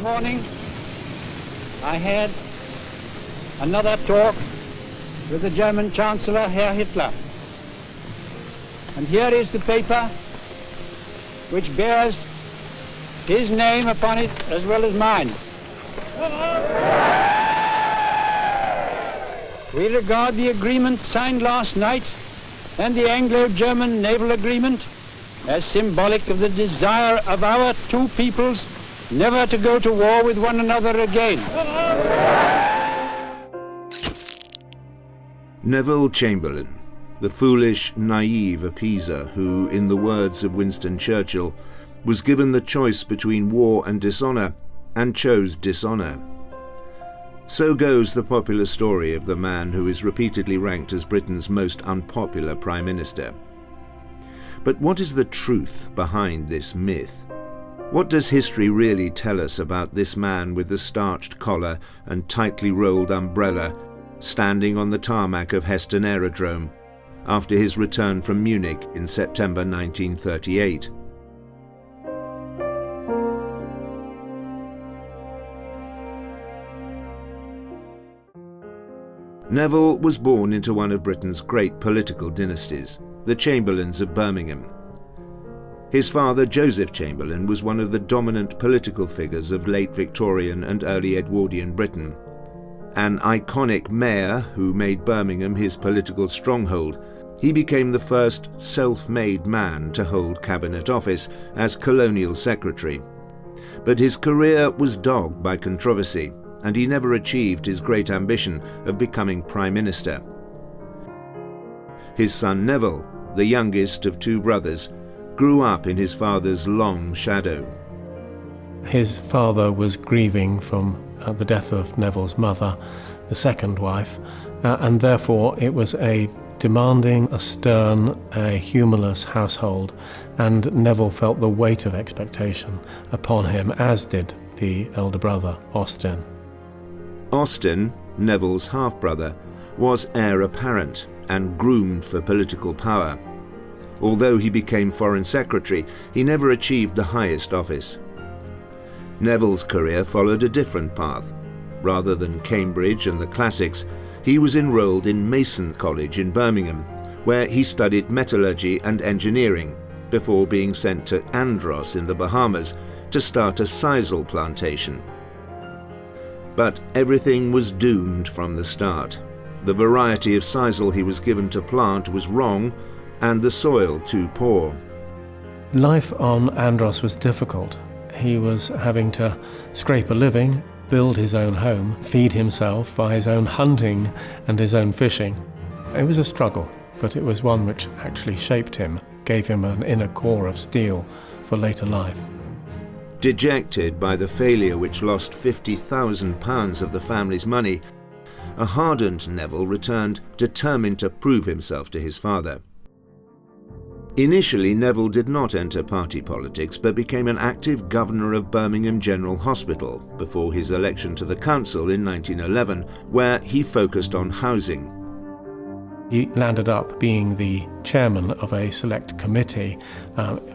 morning I had another talk with the German Chancellor, Herr Hitler. And here is the paper which bears his name upon it as well as mine. We regard the agreement signed last night and the Anglo-German naval agreement as symbolic of the desire of our two peoples never to go to war with one another again. Neville Chamberlain, the foolish, naive appeaser who, in the words of Winston Churchill, was given the choice between war and dishonour, and chose dishonour. So goes the popular story of the man who is repeatedly ranked as Britain's most unpopular Prime Minister. But what is the truth behind this myth? What does history really tell us about this man with the starched collar and tightly rolled umbrella, standing on the tarmac of Heston Aerodrome after his return from Munich in September 1938? Neville was born into one of Britain's great political dynasties, the Chamberlains of Birmingham. His father, Joseph Chamberlain, was one of the dominant political figures of late Victorian and early Edwardian Britain. An iconic mayor who made Birmingham his political stronghold, he became the first self-made man to hold cabinet office as colonial secretary. But his career was dogged by controversy, and he never achieved his great ambition of becoming Prime Minister. His son Neville, the youngest of two brothers, grew up in his father's long shadow. His father was grieving from the death of Neville's mother, the second wife, and therefore it was a demanding, a stern, a humourless household, and Neville felt the weight of expectation upon him, as did the elder brother, Austin. Austin, Neville's half-brother, was heir apparent and groomed for political power. Although he became Foreign Secretary, he never achieved the highest office. Neville's career followed a different path. Rather than Cambridge and the classics, he was enrolled in Mason College in Birmingham, where he studied metallurgy and engineering, before being sent to Andros in the Bahamas to start a sisal plantation. But everything was doomed from the start. The variety of sisal he was given to plant was wrong, and the soil too poor. Life on Andros was difficult. He was having to scrape a living, build his own home, feed himself by his own hunting and his own fishing. It was a struggle, but it was one which actually shaped him, gave him an inner core of steel for later life. Dejected by the failure which lost £50,000 of the family's money, a hardened Neville returned, determined to prove himself to his father. Initially, Neville did not enter party politics, but became an active governor of Birmingham General Hospital before his election to the council in 1911, where he focused on housing. He landed up being the chairman of a select committee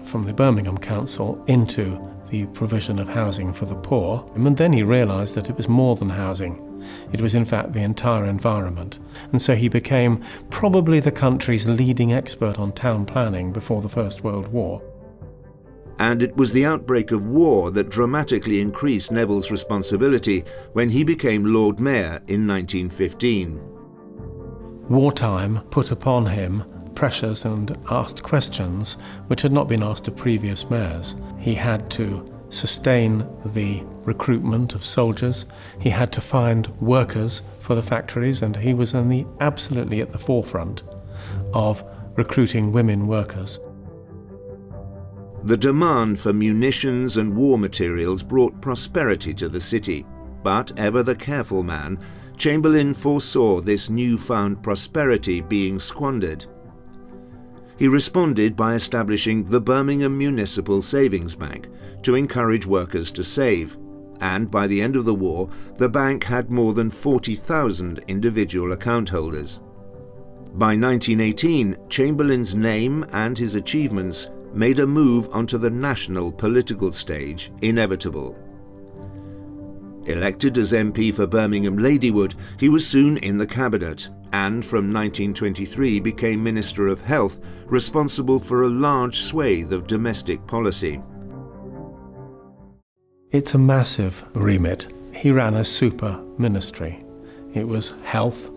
from the Birmingham Council into the provision of housing for the poor, and then he realised that it was more than housing. It was in fact the entire environment, and so he became probably the country's leading expert on town planning before the First World War. And it was the outbreak of war that dramatically increased Neville's responsibility when he became Lord Mayor in 1915. Wartime put upon him pressures and asked questions which had not been asked of previous mayors. He had to sustain the recruitment of soldiers, he had to find workers for the factories, and he was absolutely at the forefront of recruiting women workers. The demand for munitions and war materials brought prosperity to the city, but ever the careful man, Chamberlain foresaw this newfound prosperity being squandered. He responded by establishing the Birmingham Municipal Savings Bank to encourage workers to save, and by the end of the war, the bank had more than 40,000 individual account holders. By 1918, Chamberlain's name and his achievements made a move onto the national political stage inevitable. Elected as MP for Birmingham Ladywood, he was soon in the cabinet and from 1923 became Minister of Health, responsible for a large swathe of domestic policy. It's a massive remit. He ran a super ministry. It was health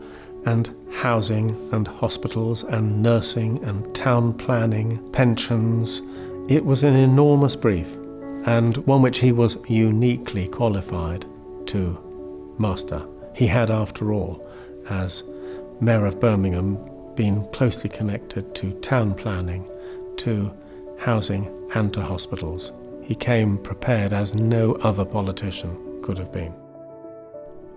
and housing and hospitals and nursing and town planning, pensions. It was an enormous brief, and one which he was uniquely qualified to master. He had, after all, as Mayor of Birmingham, been closely connected to town planning, to housing and to hospitals. He came prepared as no other politician could have been.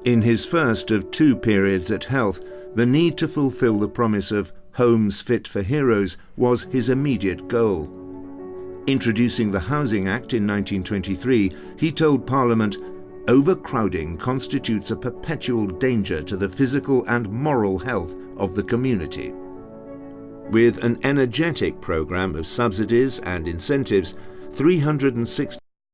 In his first of two periods at Health, the need to fulfil the promise of homes fit for heroes was his immediate goal. Introducing the Housing Act in 1923, he told Parliament, "Overcrowding constitutes a perpetual danger to the physical and moral health of the community." With an energetic programme of subsidies and incentives, 360